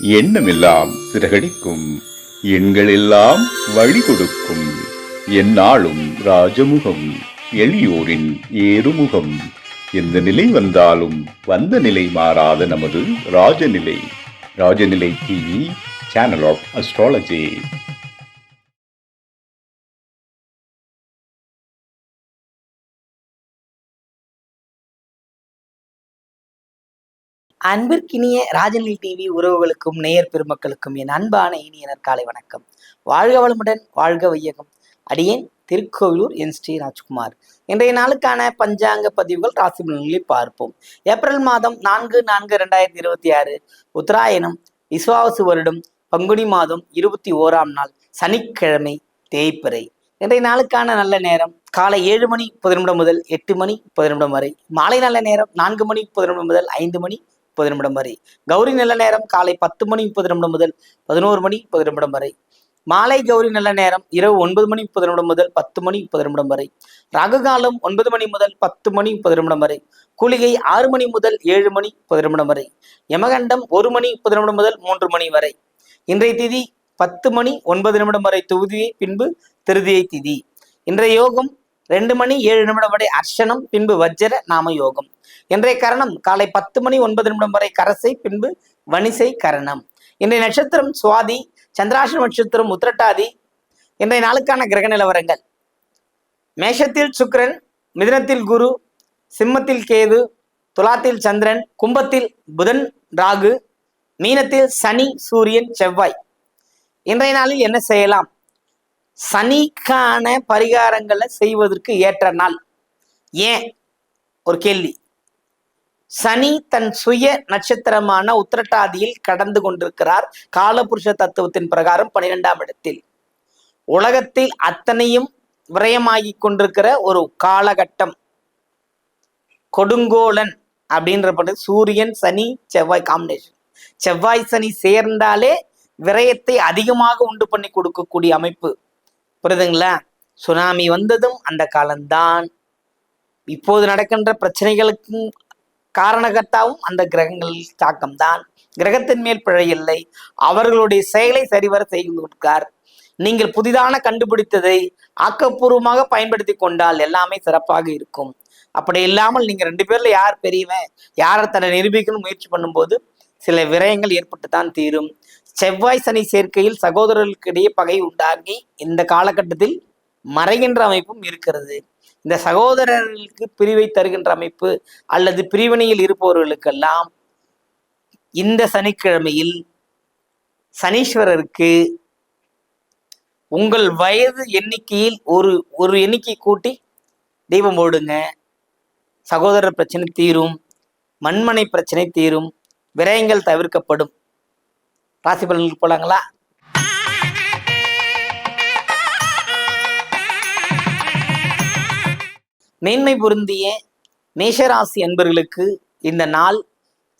எண்ணமெல்லாம் சிறகடிக்கும், எண்களெல்லாம் வழி கொடுக்கும், எந்நாளும் ராஜமுகம், எளியோரின் ஏறுமுகம். எந்த நிலை வந்தாலும் வந்த நிலை மாறாத நமது Rajanilai. Rajanilai TV, channel of astrology. அன்பிற்கினிய ராஜநிலை டிவி உறவுகளுக்கும் நேயர் பெருமக்களுக்கும் என் அன்பான இனிய நற்காலை வணக்கம். வாழ்க வளமுடன், வாழ்க வையகம். அடியேன் திருக்கோவிலூர் என் ஸ்ரீ ராஜ்குமார். இன்றைய நாளுக்கான பஞ்சாங்க பதிவுகள் ராசி பலன்களை பார்ப்போம். ஏப்ரல் மாதம் 4/4/2026 உத்தராயணம் விசுவாவசு வருடம் பங்குனி மாதம் 21ஆம் நாள் சனிக்கிழமை தேய்பிறை. இன்றைய நாளுக்கான நல்ல நேரம் காலை 7 மணி 30 நிமிடம் முதல் 8 மணி 30 நிமிடம் வரை. மாலை நல்ல நேரம் 4 மணி 30 நிமிடம் முதல் 5 மணி 30 நிமிடம் வரை. கௌரி நல்ல நேரம் காலை 10 மணி 30 நிமிடம் முதல் 11 மணி 30 நிமிடம் வரை. மாலை கௌரி நல்ல நேரம் இரவு 9 மணி 30 நிமிடம் முதல் 10 மணி 30 நிமிடம் வரை. ராகு காலம் 9 மணி முதல் 10 மணி 30 நிமிடம் வரை. குளிகை 6 மணி முதல் 7 மணி 30 நிமிடம் வரை. யமகண்டம் 1 மணி 30 நிமிடம் முதல் 3 மணி வரை. இன்றைய திதி 10 மணி 9 நிமிடம் வரை துதியை, பின்பு திருதியை திதி. இன்றைய யோகம் 2 மணி 7 நிமிடம் வரை அர்ச்சனம், பின்பு வஜ்ர நாம யோகம். இன்றைய கரணம் காலை 10 மணி 9 நிமிடம் வரை கரசை, பின்பு வணிசை கரணம். இன்றைய நட்சத்திரம் சுவாதி, சந்திராஷ்டம நட்சத்திரம் உத்திரட்டாதி. இன்றைய நாளுக்கான கிரக நிலவரங்கள்: மேஷத்தில் சுக்கிரன், மிதுனத்தில் குரு, சிம்மத்தில் கேது, துலாத்தில் சந்திரன், கும்பத்தில் புதன் ராகு, மீனத்தில் சனி சூரியன் செவ்வாய். இன்றைய நாளில் என்ன செய்யலாம்? சனிக்கான பரிகாரங்களை செய்வதற்கு ஏற்ற நாள். ஏன்? ஒரு கேள்வி. சனி தன் சுய நட்சத்திரமான உத்திரட்டாதியில் கடந்து கொண்டிருக்கிறார். காலபுருஷ தத்துவத்தின் பிரகாரம் 12ஆம் இடத்தில். உலகத்தில் அத்தனையும் விரயமாகி கொண்டிருக்கிற ஒரு காலகட்டம். கொடுங்கோலன் அப்படின்ற சூரியன் சனி செவ்வாய் காம்பினேஷன். செவ்வாய் சனி சேர்ந்தாலே விரயத்தை அதிகமாக உண்டு பண்ணி கொடுக்கக்கூடிய அமைப்பு. புரியுதுங்களா? சுனாமி வந்ததும் அந்த காலம்தான். இப்போது நடக்கின்ற பிரச்சனைகளுக்கும் காரணகர்த்தாவும் அந்த கிரகங்கள் தாக்கம்தான். கிரகத்தின் மேல் பிழை இல்லை. அவர்களுடைய செயலை சரிவர செய்து கொடுக்கார். நீங்கள் புதிதான கண்டுபிடித்ததை ஆக்கப்பூர்வமாக பயன்படுத்தி கொண்டால் எல்லாமே சிறப்பாக இருக்கும். அப்படி இல்லாமல் நீங்க 2 பேர்ல யார் பெரியவன், யாரை தன்னை நிரூபிக்கணும் முயற்சி பண்ணும்போது சில விரயங்கள் ஏற்பட்டுத்தான் தீரும். செவ்வாய் சனி சேர்க்கையில் சகோதரர்களுக்கு இடையே பகை உண்டாகி இந்த காலகட்டத்தில் மறைகின்ற அமைப்பும் இருக்கிறது. இந்த சகோதரர்களுக்கு பிரிவை தருகின்ற அமைப்பு அல்லது பிரிவினையில் இருப்பவர்களுக்கெல்லாம் இந்த சனிக்கிழமையில் சனீஸ்வரருக்கு உங்கள் வயது எண்ணிக்கையில் ஒரு எண்ணிக்கை கூட்டி தெய்வம் ஓடுங்க. சகோதரர் பிரச்சனை தீரும், மண்மனை பிரச்சனை தீரும், விரயங்கள் தவிர்க்கப்படும். ராசி பலன்களுக்கு போலாங்களா? மேன்மை பொருந்திய மேஷராசி அன்பர்களுக்கு இந்த நாள்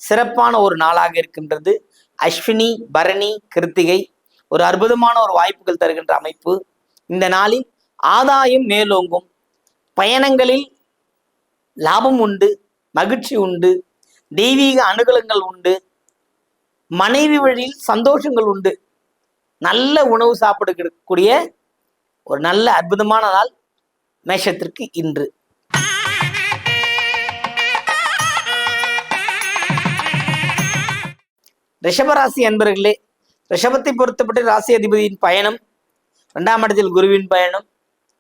சிறப்பான ஒரு நாளாக இருக்கின்றது. அஸ்வினி, பரணி, கிருத்திகை ஒரு அற்புதமான ஒரு வாய்ப்புகள் தருகின்ற அமைப்பு. இந்த நாளில் ஆதாயம் மேலோங்கும், பயணங்களில் லாபம் உண்டு, மகிழ்ச்சி உண்டு, தெய்வீக அனுகூலங்கள் உண்டு, மனைவி வழியில் சந்தோஷங்கள் உண்டு. நல்ல உணவு சாப்பிடக்கூடிய ஒரு நல்ல அற்புதமான நாள் மேஷத்திற்கு இன்று. ரிஷபராசி அன்பர்களே, ரிஷபத்தை பொறுத்தப்பட்டு ராசி அதிபதியின் பயணம், 2ஆம் இடத்தில் குருவின் பயணம்,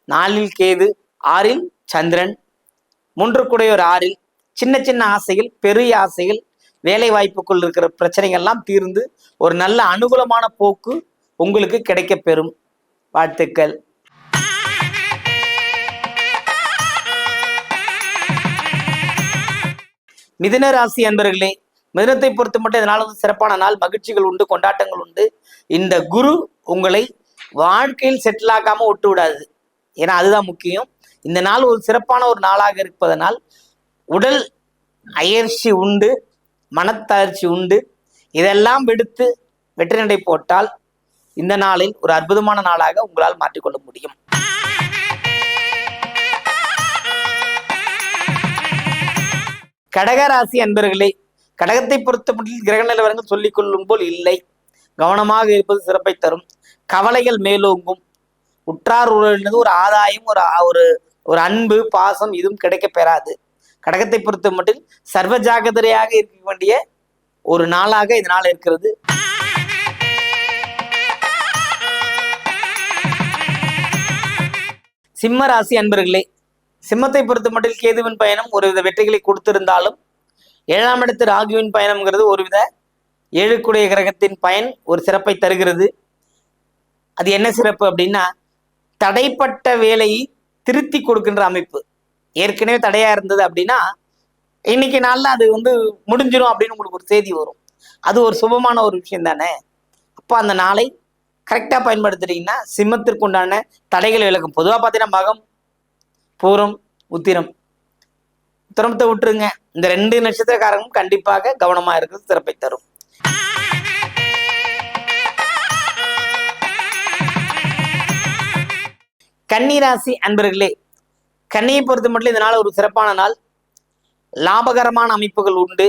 4இல் கேது, 6இல் சந்திரன், 3 கூடையோர் 6இல். சின்ன சின்ன ஆசைகள், பெரிய ஆசைகள், வேலை வாய்ப்புக்குள் இருக்கிற பிரச்சனைகள்லாம் தீர்ந்து ஒரு நல்ல அனுகூலமான போக்கு உங்களுக்கு கிடைக்க பெறும். வாழ்த்துக்கள். மிதுன ராசி அன்பர்களே, மிதுனத்தை பொறுத்த மட்டும் இதனால சிறப்பான நாள், மகிழ்ச்சிகள் உண்டு, கொண்டாட்டங்கள் உண்டு. இந்த குரு உங்களை வாழ்க்கையில் செட்டில் ஆகாம விட்டு விடாது. ஏன்னா அதுதான் முக்கியம். இந்த நாள் ஒரு சிறப்பான ஒரு நாளாக இருப்பதனால் உடல் அயற்சி உண்டு, மனத்தளர்ச்சி உண்டு. இதெல்லாம் விடுத்து வெற்றி நடை போட்டால் இந்த நாளில் ஒரு அற்புதமான நாளாக உங்களால் மாற்றிக்கொள்ள முடியும். கடகராசி அன்பர்களே, கடகத்தை பொறுத்தமட்டில் கிரக நிலவரங்கள் சொல்லிக் கொள்ளும் போல் இல்லை. கவனமாக இருப்பது சிறப்பை தரும். கவலைகள் மேலோங்கும். உற்றார் உறவினது ஒரு ஆதாயம், ஒரு ஒரு அன்பு, பாசம் இதுவும் கிடைக்க பெறாது. கடகத்தை பொறுத்த மட்டும் சர்வ ஜாகிரதையாக இருக்க வேண்டிய ஒரு நாளாக இந்த நாள் இருக்கிறது. சிம்ம ராசி அன்பர்களே, சிம்மத்தை பொறுத்த மட்டும் கேதுவின் பயணம் ஒருவித வெற்றிகளை கொடுத்திருந்தாலும் 7ஆம் இடத்து ராகுவின் பயணம்ங்கிறது ஒருவித 7க்குடைய கிரகத்தின் பயன் ஒரு சிறப்பை தருகிறது. அது என்ன சிறப்பு அப்படின்னா, தடைப்பட்ட வேலையை திருத்தி கொடுக்கின்ற அமைப்பு. ஏற்கனவே தடையா இருந்தது அப்படின்னா இன்னைக்கு நாள்ல அது முடிஞ்சிடும் அப்படின்னு உங்களுக்கு ஒரு செய்தி வரும். அது ஒரு சுபமான ஒரு விஷயம் தானே. அப்போ அந்த நாளை கரெக்டாக பயன்படுத்துறீங்கன்னா சிம்மத்திற்கு உண்டான தடைகள் விலகும். பொதுவாக பார்த்தீங்கன்னா மகம், பூரம், உத்திரம், உத்திரமத்தை விட்டுருங்க. இந்த 2 நட்சத்திரக்காரங்களும் கண்டிப்பாக கவனமா இருக்கிறது சிறப்பை தரும். கன்னிராசி அன்பர்களே, கன்னியை பொறுத்த மட்டும் இந்த நாள் ஒரு சிறப்பான நாள். லாபகரமான அமைப்புகள் உண்டு.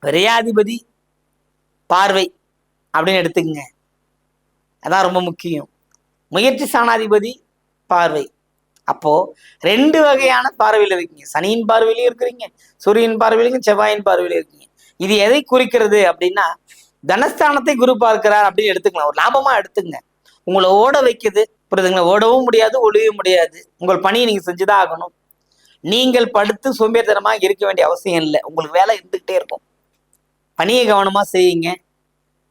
விரையாதிபதி பார்வை அப்படின்னு எடுத்துக்கங்க, அதான் ரொம்ப முக்கியம். முயற்சி ஸ்தானாதிபதி பார்வை. அப்போ 2 வகையான பார்வையில் இருக்கீங்க. சனியின் பார்வையிலையும் இருக்கிறீங்க, சூரியன் பார்வையிலையும், செவ்வாயின் பார்வையில இருக்கீங்க. இது எதை குறிக்கிறது அப்படின்னா, தனஸ்தானத்தை குரு பார்க்கிறார் அப்படின்னு எடுத்துக்கலாம். ஒரு லாபமா எடுத்துங்க. உங்களை ஓட வைக்குது, புரியுதுங்களா? ஓடவும் முடியாது, ஒளியவும் முடியாது. உங்கள் பணியை நீங்க செஞ்சுதான் ஆகணும். நீங்கள் படுத்து சோம்பேறித்தனமாக இருக்க வேண்டிய அவசியம் இல்லை. உங்களுக்கு வேலை இருந்துகிட்டே இருக்கும். பணியை கவனமா செய்யுங்க.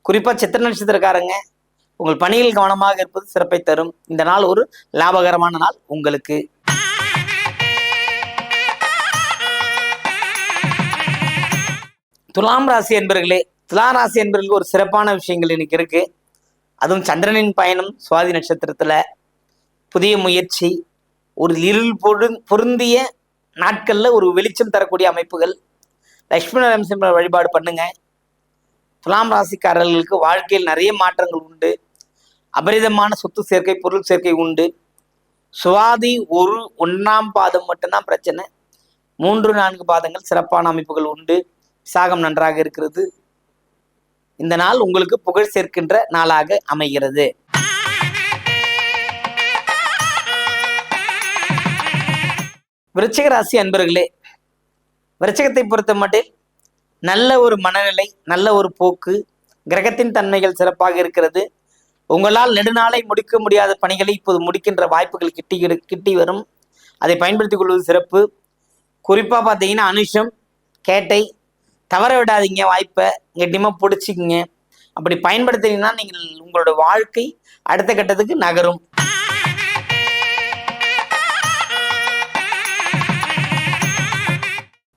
குறிப்பா சித்திர நட்சத்திரக்காரங்க உங்கள் பணியில் கவனமாக இருப்பது சிறப்பை தரும். இந்த நாள் ஒரு லாபகரமான நாள் உங்களுக்கு. துலாம் ராசி என்பர்களே, துலாம் ராசி என்பர்களுக்கு ஒரு சிறப்பான விஷயங்கள் இன்னைக்கு இருக்கு. அதுவும் சந்திரனின் பயணம் சுவாதி நட்சத்திரத்துல, புதிய முயற்சி, ஒரு இருள் பொருந்திய நாட்கள்ல ஒரு வெளிச்சம் தரக்கூடிய அமைப்புகள். லட்சுமி நரசிம்மர் வழிபாடு பண்ணுங்க. துலாம் ராசிக்காரர்களுக்கு வாழ்க்கையில் நிறைய மாற்றங்கள் உண்டு. அபரிதமான சொத்து சேர்க்கை, பொருள் சேர்க்கை உண்டு. சுவாதி 1ஆம் பாதம் மட்டும்தான் பிரச்சனை. 3-4 பாதங்கள் சிறப்பான அமைப்புகள் உண்டு. விசாகம் நன்றாக இருக்கிறது. இந்த நாள் உங்களுக்கு புகழ் சேர்க்கின்ற நாளாக அமைகிறது. விருச்சிக ராசி அன்பர்களே, விருச்சிகத்தை பொறுத்த மட்டும் நல்ல ஒரு மனநிலை, நல்ல ஒரு போக்கு, கிரகத்தின் தன்மைகள் சிறப்பாக இருக்கிறது. உங்களால் நெடுநாளை முடிக்க முடியாத பணிகளை இப்போது முடிக்கின்ற வாய்ப்புகள் கிட்டி வரும். அதை பயன்படுத்திக் கொள்வது சிறப்பு. குறிப்பா பார்த்தீங்கன்னா அனுஷம், கேட்டை தவற விடாதீங்க. வாய்ப்பை கெட்டியமா பிடிச்சிக்கிங்க. அப்படி பயன்படுத்தினீங்கன்னா நீங்கள் உங்களோட வாழ்க்கை அடுத்த கட்டத்துக்கு நகரும்.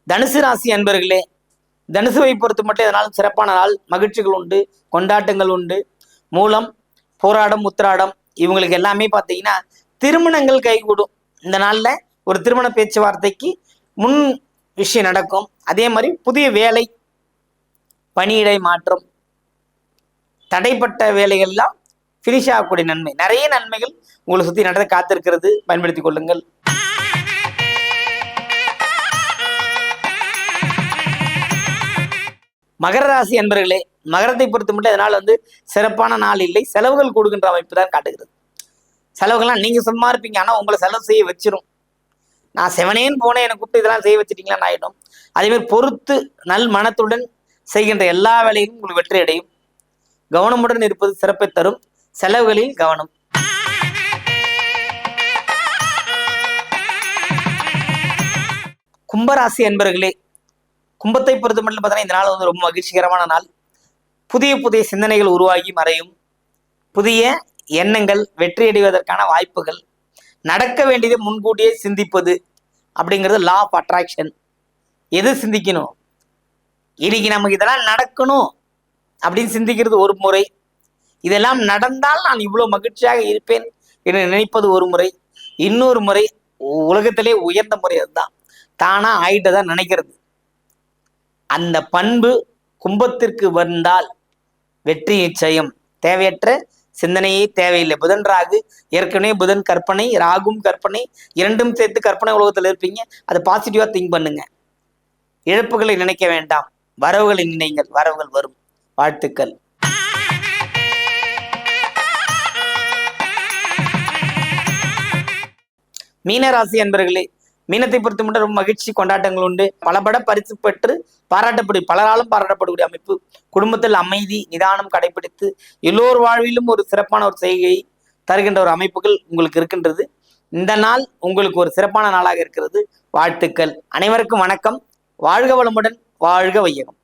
தனுசு ராசி அன்பர்களே, தனுசுவை பொறுத்து மட்டும் இதனாலும் சிறப்பான நாள். மகிழ்ச்சிகள் உண்டு, கொண்டாட்டங்கள் உண்டு. மூலம், போராடம், உத்திராடம் இவங்களுக்கு எல்லாமே பார்த்தீங்கன்னா திருமணங்கள் கைகூடும். இந்த நாளில் ஒரு திருமண பேச்சுவார்த்தைக்கு முன் விஷயம் நடக்கும். அதே மாதிரி புதிய வேலை, பணியிடை மாற்றம், தடைப்பட்ட வேலைகள்லாம் ஃபினிஷ் ஆகக்கூடிய நன்மை, நிறைய நன்மைகள் உங்களை சுற்றி நடந்து காத்திருக்கிறது. பயன்படுத்திக் கொள்ளுங்கள். மகர ராசி அன்பர்களே, மகரத்தை பொறுத்த மட்டும் இதனால் சிறப்பான நாள் இல்லை. செலவுகள் கொடுக்கின்ற அமைப்பு தான் காட்டுகிறது. செலவுகள்லாம் நீங்க சும்மா இருப்பீங்க, ஆனால் உங்களை செலவு செய்ய வச்சிரும். நான் செவனேன்னு போனேன், என்னை கூப்பிட்டு இதெல்லாம் செய்ய வச்சிட்டீங்களான்னு ஆகிடும். அதேமாதிரி பொறுத்து நல் மனத்துடன் செய்கின்ற எல்லா வேலையும் உங்களுக்கு வெற்றி அடையும். கவனமுடன் இருப்பது சிறப்பை தரும். செலவுகளில் கவனம். கும்பராசி அன்பர்களே, கும்பத்தை பொறுத்த மட்டும் பார்த்தீங்கன்னா இந்த நாள் ரொம்ப மகிழ்ச்சிகரமான நாள். புதிய புதிய சிந்தனைகள் உருவாகி மறையும். புதிய எண்ணங்கள், வெற்றி அடைவதற்கான வாய்ப்புகள். நடக்க வேண்டியதை முன்கூட்டியே சிந்திப்பது அப்படிங்கிறது லா ஆஃப் அட்ராக்ஷன். எது சிந்திக்கணும், இன்னைக்கு நமக்கு இதெல்லாம் நடக்கணும் அப்படின்னு சிந்திக்கிறது ஒரு முறை. இதெல்லாம் நடந்தால் நான் இவ்வளவு மகிழ்ச்சியாக இருப்பேன் என்று நினைப்பது ஒரு முறை. இன்னொரு முறை உலகத்திலே உயர்ந்த முறை அதுதான், தானா ஆயிட்டதான் நினைக்கிறது. அந்த பண்பு கும்பத்திற்கு வந்தால் வெற்றி நிச்சயம். தேவையற்ற சிந்தனையே தேவையில்லை. புதன் ராகு, ஏற்கனவே புதன் கற்பனை, ராகும் கற்பனை, இரண்டும் சேர்த்து கற்பனை உலகத்தில் இருப்பீங்க. அதை பாசிட்டிவா திங்க் பண்ணுங்க. இழப்புகளை நினைக்க வேண்டாம். வரவுகளை நினைங்கள், வரவுகள் வரும். வாழ்த்துக்கள். மீனராசி அன்பர்களே, மீனத்தை பொறுத்த மட்டும் ரொம்ப மகிழ்ச்சி கொண்டாட்டங்கள் உண்டு. பல பரிசு பெற்று பலராலும் பாராட்டப்படக்கூடிய அமைப்பு. குடும்பத்தில் அமைதி நிதானம் கடைபிடித்து எல்லோர் வாழ்விலும் ஒரு சிறப்பான ஒரு செய்கையை தருகின்ற ஒரு அமைப்புகள் உங்களுக்கு இருக்கின்றது. இந்த நாள் உங்களுக்கு ஒரு சிறப்பான நாளாக இருக்கிறது. வாழ்த்துக்கள். அனைவருக்கும் வணக்கம். வாழ்க வளமுடன், வாழ்க வையகம்.